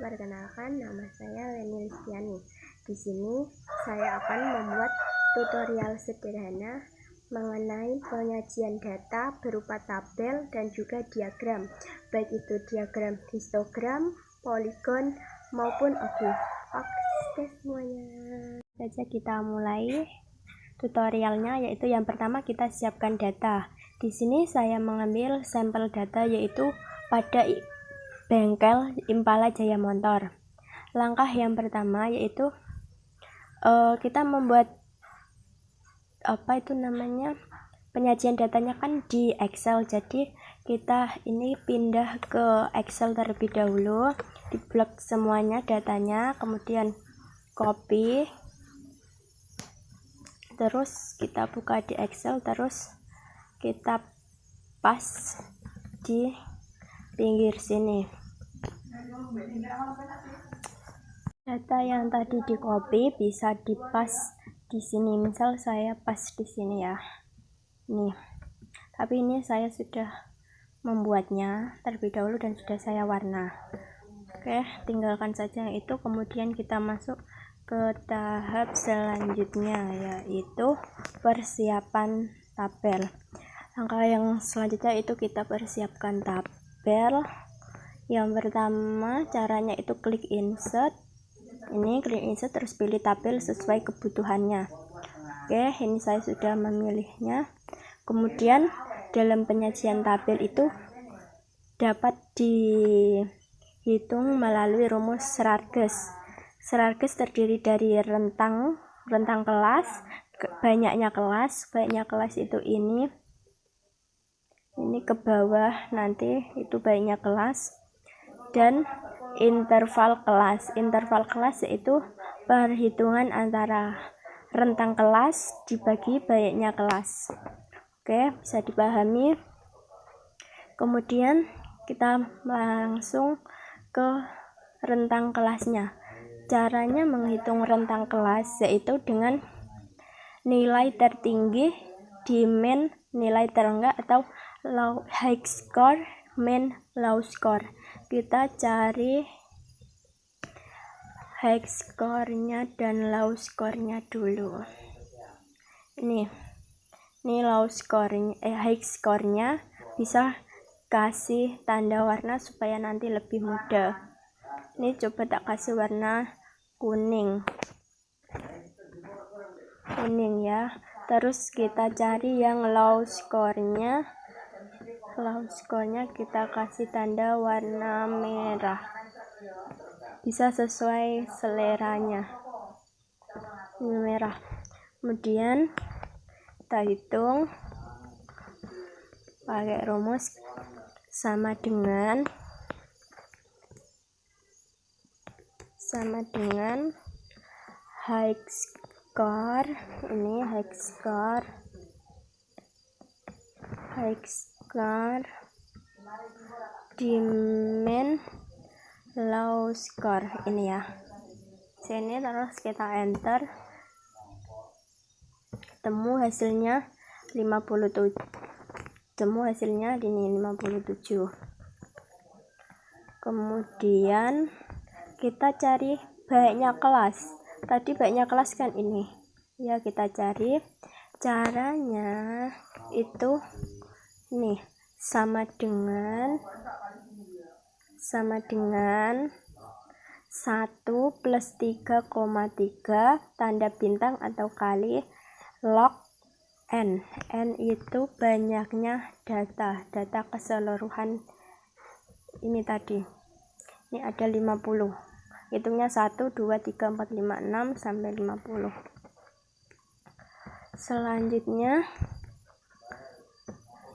Perkenalkan, nama saya Leni Listiani. Di sini saya akan membuat tutorial sederhana mengenai penyajian data berupa tabel dan juga diagram, baik itu diagram histogram, poligon maupun obif. Oke semuanya. Saja kita mulai tutorialnya, yaitu yang pertama kita siapkan data. Di sini saya mengambil sampel data yaitu pada bengkel Impala Jaya Motor. Langkah yang pertama yaitu kita membuat penyajian datanya kan di Excel, jadi kita ini pindah ke Excel terlebih dahulu, di blok semuanya datanya, kemudian copy, terus kita buka di Excel, terus kita pas di pinggir sini. Data yang tadi di copy bisa dipas di sini, misal saya pas di sini ya, nih. Tapi ini saya sudah membuatnya terlebih dahulu dan sudah saya warna. Oke, tinggalkan saja itu. Kemudian kita masuk ke tahap selanjutnya, yaitu persiapan tabel. Langkah yang selanjutnya itu kita persiapkan tabel. Yang pertama caranya itu klik insert. Ini klik insert terus pilih tabel sesuai kebutuhannya. Oke, ini saya sudah memilihnya. Kemudian dalam penyajian tabel itu dapat dihitung melalui rumus Schrages. Schrages terdiri dari rentang kelas, banyaknya kelas itu ini ke bawah, nanti itu banyaknya kelas, dan interval kelas yaitu perhitungan antara rentang kelas dibagi banyaknya kelas. Oke, bisa dipahami. Kemudian kita langsung ke rentang kelasnya. Caranya menghitung rentang kelas yaitu dengan nilai tertinggi di min nilai terendah, atau high score min low score. Kita cari high score-nya dan low score-nya dulu. Ini low score-nya, high score-nya bisa kasih tanda warna supaya nanti lebih mudah. Ini coba tak kasih warna kuning ya. Terus kita cari yang low score-nya kita kasih tanda warna merah, bisa sesuai seleranya, ini merah. Kemudian kita hitung pakai rumus sama dengan high score. Ini high score di min low score ini ya, sini. Terus kita enter, temu hasilnya 57. Ini 57. Kemudian kita cari banyaknya kelas. Tadi banyaknya kelas kan ini ya, kita cari. Caranya itu nih, sama dengan 1 plus 3,3 tanda bintang atau kali log n. N itu banyaknya data keseluruhan ini tadi. Ini ada 50. Hitungnya 1, 2, 3, 4, 5, 6 sampai 50. Selanjutnya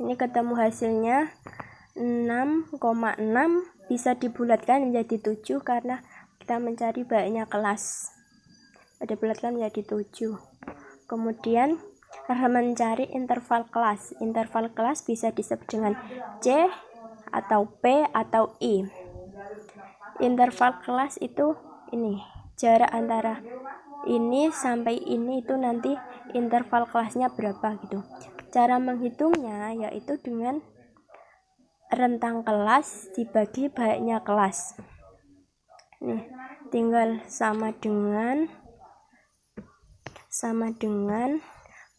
ini ketemu hasilnya 6,6, bisa dibulatkan menjadi 7 karena kita mencari banyaknya kelas. Ada bulatkan menjadi 7. Kemudian cara mencari interval kelas bisa disebut dengan C atau P atau I. Interval kelas itu ini, jarak antara ini sampai ini itu nanti interval kelasnya berapa gitu. Cara menghitungnya yaitu dengan rentang kelas dibagi banyaknya kelas. nih tinggal sama dengan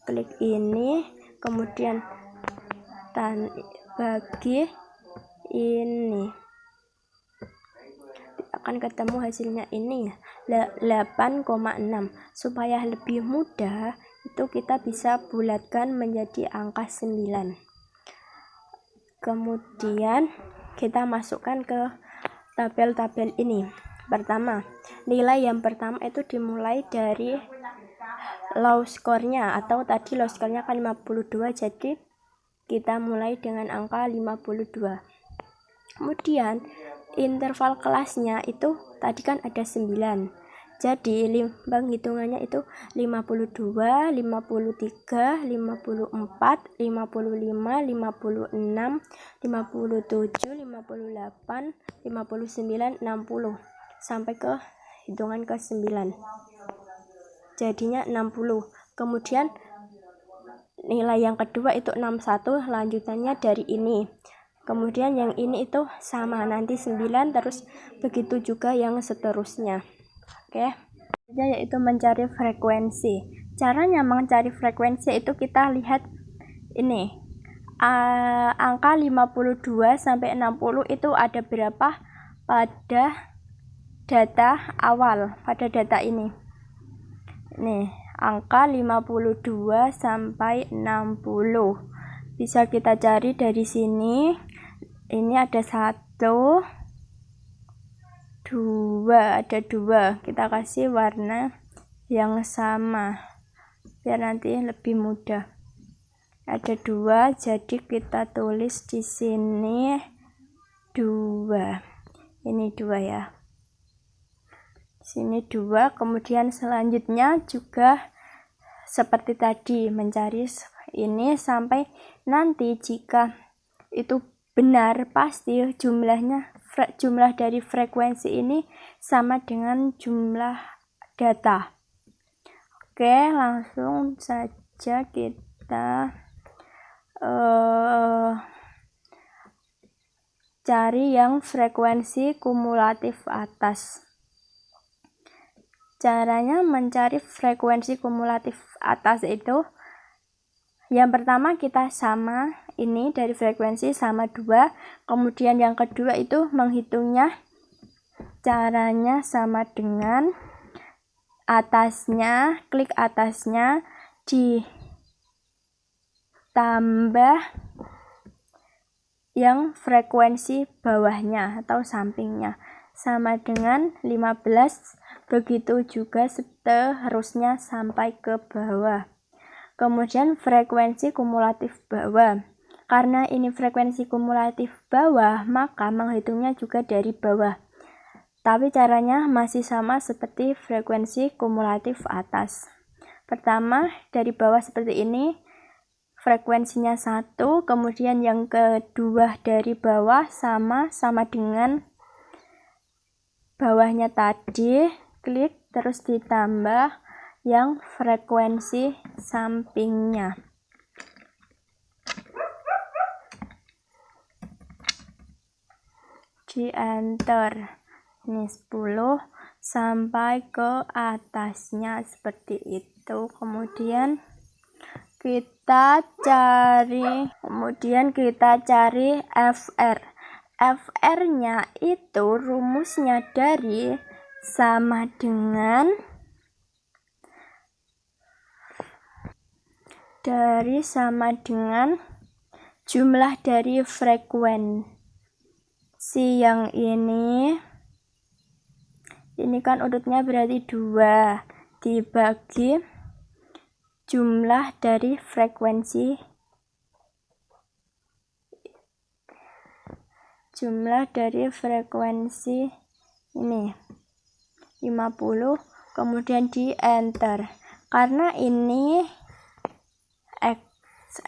klik ini, kemudian bagi ini, akan ketemu hasilnya ini 8,6. Supaya lebih mudah itu kita bisa bulatkan menjadi angka 9. Kemudian kita masukkan ke tabel-tabel ini. Pertama, nilai yang pertama itu dimulai dari low score-nya, atau tadi low score-nya kan 52, jadi kita mulai dengan angka 52. Kemudian interval kelasnya itu tadi kan ada 9, jadi penghitungannya itu 52, 53, 54, 55, 56, 57, 58, 59, 60 sampai ke hitungan ke 9, jadinya 60. Kemudian nilai yang kedua itu 61, lanjutannya dari ini. Kemudian yang ini itu sama, nanti 9, terus begitu juga yang seterusnya. Oke. Yaitu mencari frekuensi. Caranya mencari frekuensi itu kita lihat ini. Angka 52 sampai 60 itu ada berapa pada data awal, pada data ini. Nih, angka 52 sampai 60. Bisa kita cari dari sini. Ini ada 1, 2, ada 2. Kita kasih warna yang sama biar nanti lebih mudah. Ada 2, jadi kita tulis di sini 2. Ini 2 ya. Sini 2. Kemudian selanjutnya juga seperti tadi, mencari ini sampai nanti jika itu benar, pasti jumlah dari frekuensi ini sama dengan jumlah data. Oke, langsung saja kita cari yang frekuensi kumulatif atas. Caranya mencari frekuensi kumulatif atas itu, yang pertama kita sama ini dari frekuensi sama 2, kemudian yang kedua itu menghitungnya, caranya sama dengan atasnya, klik atasnya ditambah yang frekuensi bawahnya atau sampingnya, sama dengan 15, begitu juga seterusnya sampai ke bawah. Kemudian frekuensi kumulatif bawah. Karena ini frekuensi kumulatif bawah, maka menghitungnya juga dari bawah. Tapi caranya masih sama seperti frekuensi kumulatif atas. Pertama, dari bawah seperti ini, frekuensinya 1, kemudian yang kedua dari bawah sama dengan bawahnya tadi, klik terus ditambah yang frekuensi sampingnya. Di enter. Ini 10 sampai ke atasnya seperti itu. Kemudian kita cari FR. FR-nya itu rumusnya dari sama dengan jumlah dari frekuensi yang ini kan urutnya berarti 2 dibagi jumlah dari frekuensi ini 50, kemudian di enter. Karena ini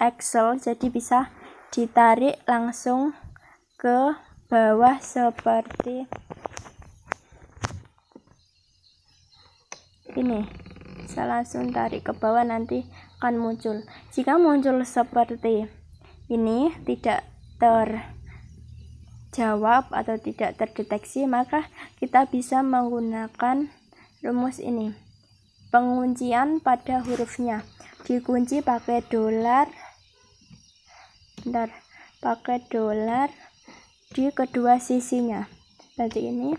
Excel, jadi bisa ditarik langsung ke bawah seperti ini. Bisa langsung tarik ke bawah, nanti akan muncul. Jika muncul seperti ini tidak terjawab atau tidak terdeteksi, maka kita bisa menggunakan rumus ini. Penguncian pada hurufnya dikunci pakai dolar, pakai dolar di kedua sisinya seperti ini.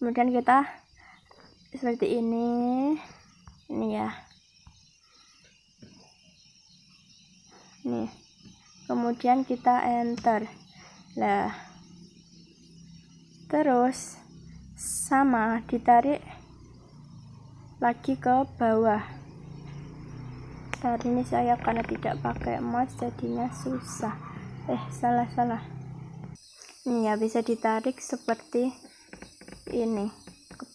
Kemudian kita seperti ini ya, nih. Kemudian kita enter. Lah, terus sama ditarik lagi ke bawah. Saat ini saya karena tidak pakai mouse jadinya susah. Salah. Ini ya, bisa ditarik seperti ini,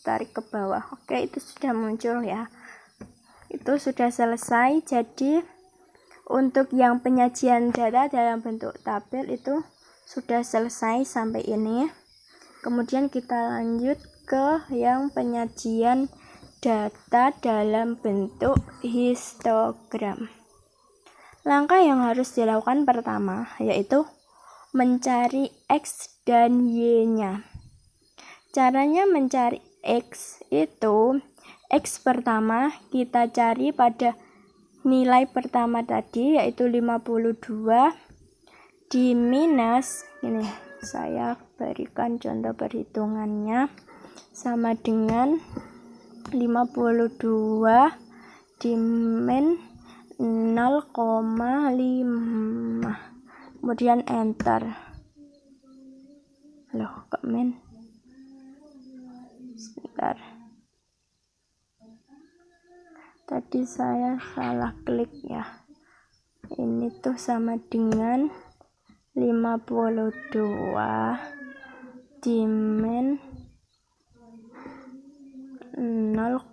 tarik ke bawah. Oke, itu sudah muncul ya. Itu sudah selesai. Jadi untuk yang penyajian data dalam bentuk tabel itu sudah selesai sampai ini. Kemudian kita lanjut ke yang penyajian data dalam bentuk histogram. Langkah yang harus dilakukan pertama yaitu mencari X dan Y-nya. Caranya mencari X itu, X pertama kita cari pada nilai pertama tadi yaitu 52 di minus, ini saya berikan contoh perhitungannya, sama dengan 52 di min 0,5. Kemudian enter. Loh, kok min? Sebentar. Tadi saya salah klik ya. Ini tuh sama dengan 52 di min 0,5.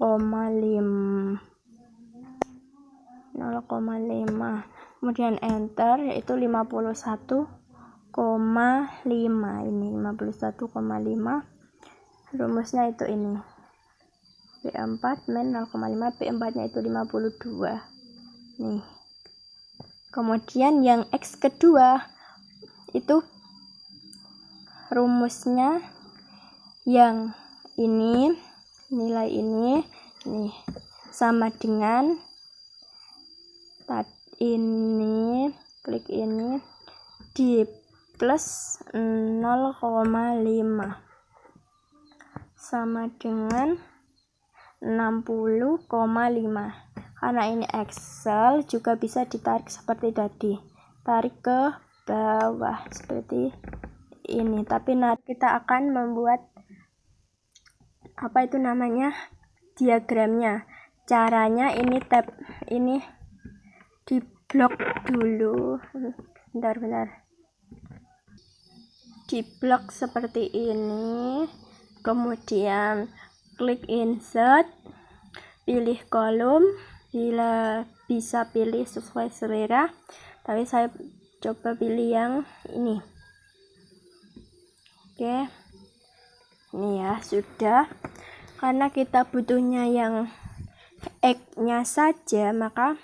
Kemudian enter, yaitu 51,5. Ini 51,5. Rumusnya itu ini. B4 min 0,5, B4 nya itu 52 nih. Kemudian yang X kedua itu rumusnya yang ini, nilai ini nih sama dengan ini, klik ini di plus 0,5 sama dengan 60,5. Karena ini Excel juga bisa ditarik seperti tadi, tarik ke bawah seperti ini. Tapi nanti kita akan membuat apa itu namanya, diagramnya. Caranya ini tab ini di blok dulu, bentar, di blok seperti ini. Kemudian klik insert, pilih kolom, bila bisa pilih sesuai selera, tapi saya coba pilih yang ini. Oke, ini ya sudah. Karena kita butuhnya yang X-nya saja, maka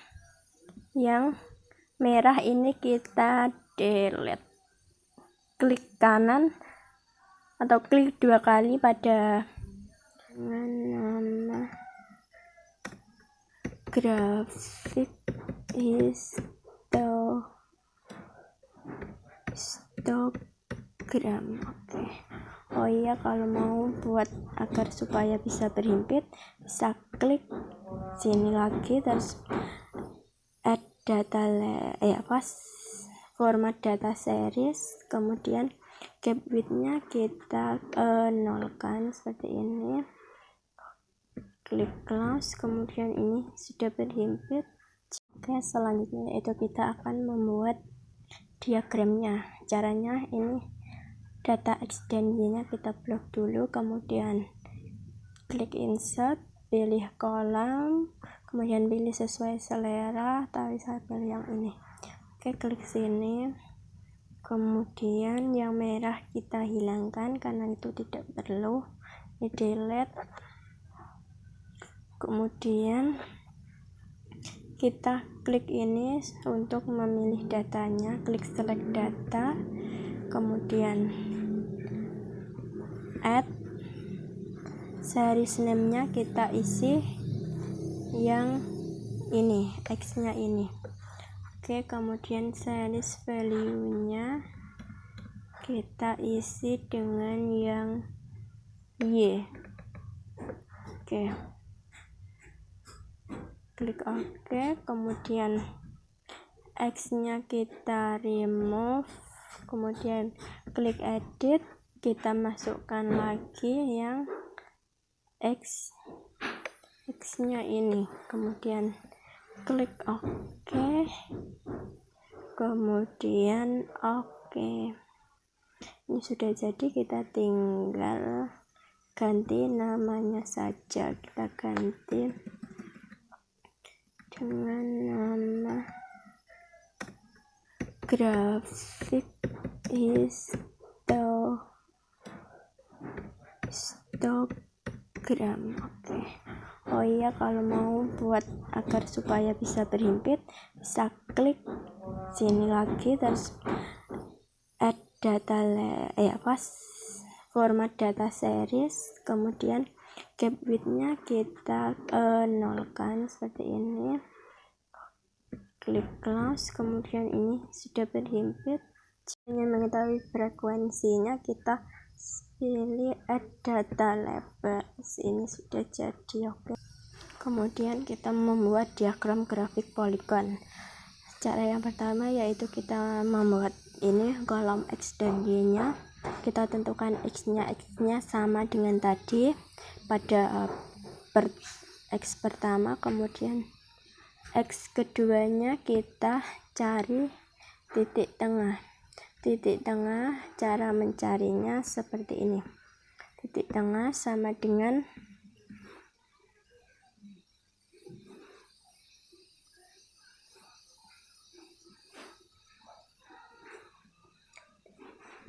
yang merah ini kita delete. Klik kanan atau klik 2 kali pada nama grafik histogram. Oke. Oh iya, kalau mau buat agar supaya bisa berhimpit, bisa klik sini lagi, terus add data format data series, kemudian gap width-nya kita nolkan seperti ini. Klik close, kemudian ini sudah berhimpit. Oke, selanjutnya itu kita akan membuat diagramnya. Caranya ini, data X dan Y nya kita blok dulu, kemudian klik insert, pilih kolom, kemudian pilih sesuai selera, tapi saya pilih yang ini. Oke, klik sini, kemudian yang merah kita hilangkan karena itu tidak perlu, ini delete. Kemudian kita klik ini untuk memilih datanya, klik select data, kemudian add series name-nya kita isi yang ini, X nya ini. Oke, kemudian series value-nya kita isi dengan yang Y. Oke, klik OK, kemudian X nya kita remove, kemudian klik edit, kita masukkan lagi yang X nya ini, kemudian klik OK, kemudian OK. Ini sudah jadi, kita tinggal ganti namanya saja. Kita ganti dengan nama grafik histogram. Oke. Oh iya, kalau mau buat agar supaya bisa berhimpit, bisa klik sini lagi, terus add data format data series, kemudian cap width-nya kita nolkan seperti ini, klik close, kemudian ini sudah berhimpit. Ingin mengetahui frekuensinya, kita pilih add data labels, ini sudah jadi. Oke, kemudian kita membuat diagram grafik poligon. Cara yang pertama yaitu kita membuat ini kolom X dan Y nya. Kita tentukan X nya sama dengan tadi pada X pertama, kemudian X keduanya kita cari titik tengah. Titik tengah, cara mencarinya seperti ini. Titik tengah sama dengan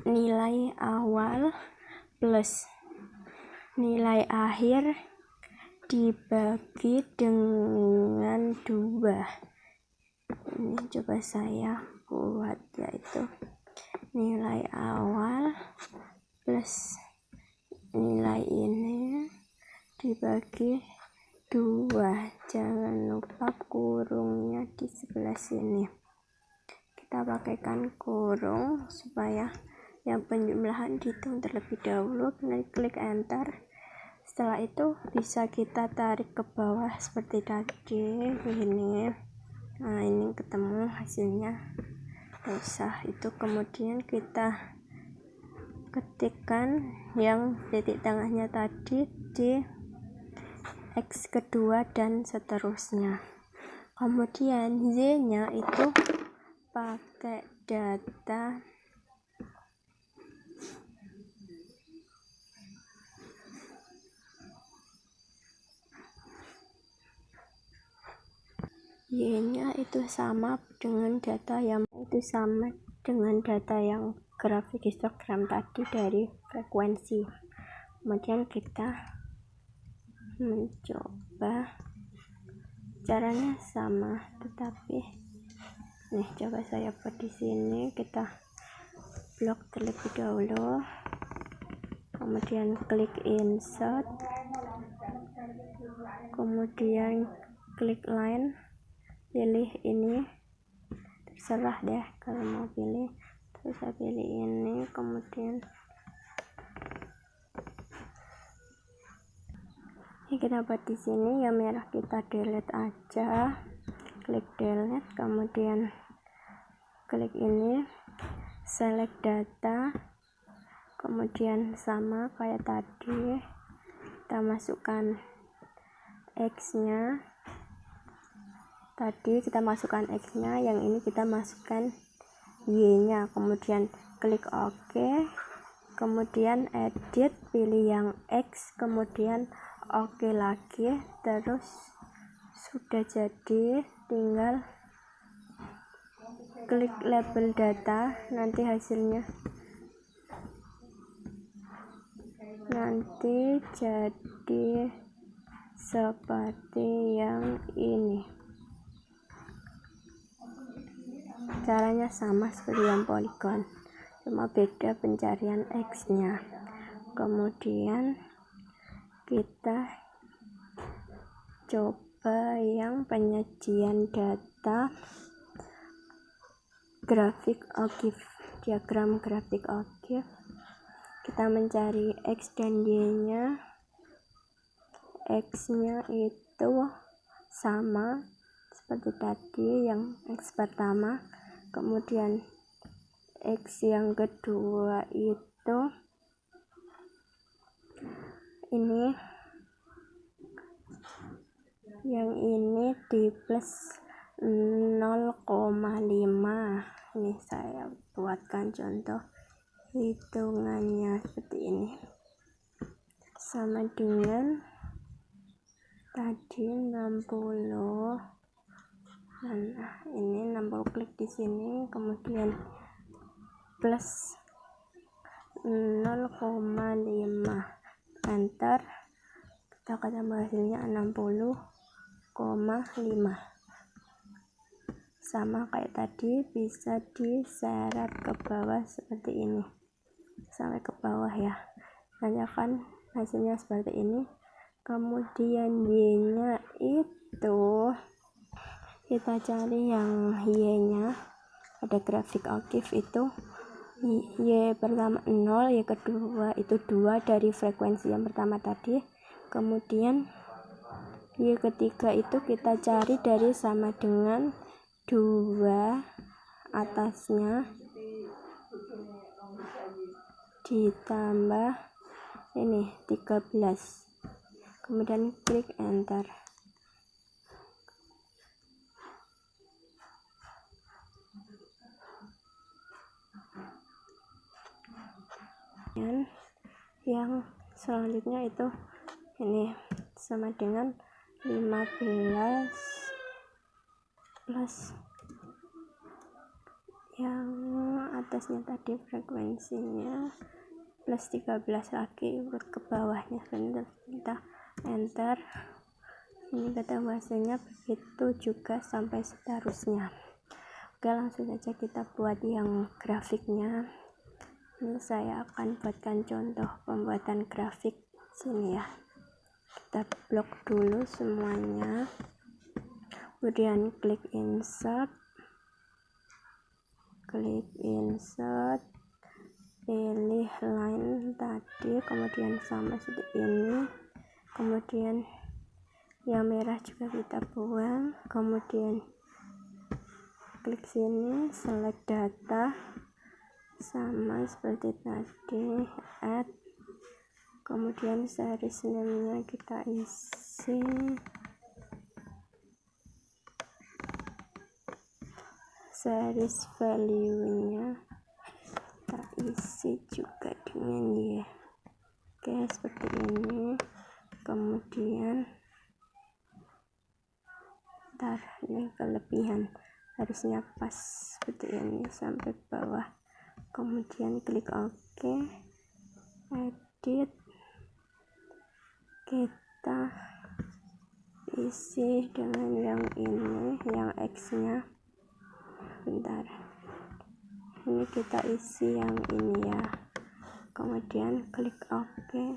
nilai awal plus nilai akhir dibagi dengan 2. Ini coba saya buat, yaitu nilai awal plus nilai ini dibagi 2. Jangan lupa kurungnya di sebelah sini. Kita pakaikan kurung supaya yang penjumlahan dihitung terlebih dahulu. Klik enter. Setelah itu bisa kita tarik ke bawah seperti tadi ini. Nah, ini ketemu hasilnya. Usah itu, kemudian kita ketikkan yang titik tengahnya tadi di X kedua dan seterusnya. Kemudian Y nya itu pakai data Y-nya itu sama dengan data yang grafik histogram tadi dari frekuensi. Kemudian kita mencoba, caranya sama, tetapi nih coba saya buat di sini. Kita blok terlebih dahulu, kemudian klik insert, kemudian klik line, pilih ini, terserah deh kalau mau pilih. Terus saya pilih ini, kemudian ini kita buat di sini. Yang merah kita delete aja, klik delete, kemudian klik ini, select data, kemudian sama kayak tadi, kita masukkan X nya. Tadi kita masukkan X nya, yang ini kita masukkan Y nya, kemudian klik OK, kemudian edit, pilih yang X, kemudian OK lagi, terus sudah jadi. Tinggal klik label data, nanti hasilnya nanti jadi seperti yang ini. caranya sama seperti yang poligon, cuma beda pencarian X nya. Kemudian kita coba yang penyajian data grafik OGIF, diagram grafik OGIF. Kita mencari X dan Y nya. X nya itu sama seperti tadi yang X pertama, kemudian X yang kedua itu ini, yang ini di plus 0,5. Ini saya buatkan contoh hitungannya seperti ini, sama dengan tadi 60. Nah, ini 60, klik di sini, kemudian plus 0,5, enter. Kita akan tambah hasilnya 60,5. Sama kayak tadi, bisa diseret ke bawah seperti ini sampai ke bawah ya. Nanti akan hasilnya seperti ini. Kemudian Y nya itu kita cari yang Y nya, ada grafik OGIF itu Y pertama 0, Y kedua itu 2 dari frekuensi yang pertama tadi. Kemudian Y ketiga itu kita cari dari sama dengan 2 atasnya ditambah ini 13, kemudian klik enter. Dan yang selanjutnya itu ini sama dengan 15 plus yang atasnya tadi frekuensinya plus 13 lagi urut ke bawahnya. Sebentar, kita enter. Ini ketemu hasilnya, begitu juga sampai seterusnya. Oke, langsung saja kita buat yang grafiknya. Ini saya akan buatkan contoh pembuatan grafik sini ya. Kita blok dulu semuanya, kemudian klik insert, pilih line tadi, kemudian sama seperti ini, kemudian yang merah juga kita buang, kemudian klik sini, select data, sama seperti tadi, add, kemudian series name nya kita isi, series value nya kita isi juga dengan Y. Oke, seperti ini. Kemudian ini kelebihan, harusnya pas seperti ini sampai bawah. Kemudian klik OK, edit, kita isi dengan yang ini, yang X nya. Bentar, ini kita isi yang ini ya. Kemudian klik OK.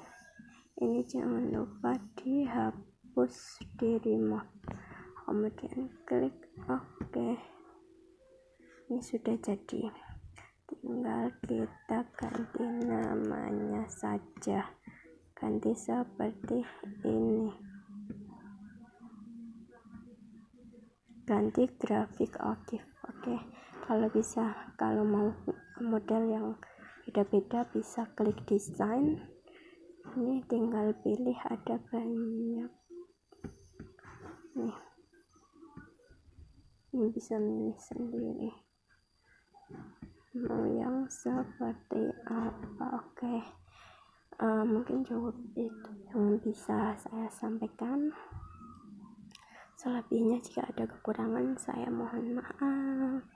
Ini jangan lupa dihapus, di remove. Kemudian klik OK. Ini sudah jadi, tinggal kita ganti namanya saja, ganti seperti ini, ganti grafik OGIF. Oke, kalau mau model yang beda-beda bisa klik desain. Ini tinggal pilih, ada banyak nih, ini bisa milih sendiri mau yang seperti apa. Oke, mungkin cukup itu yang bisa saya sampaikan. Selebihnya jika ada kekurangan saya mohon maaf.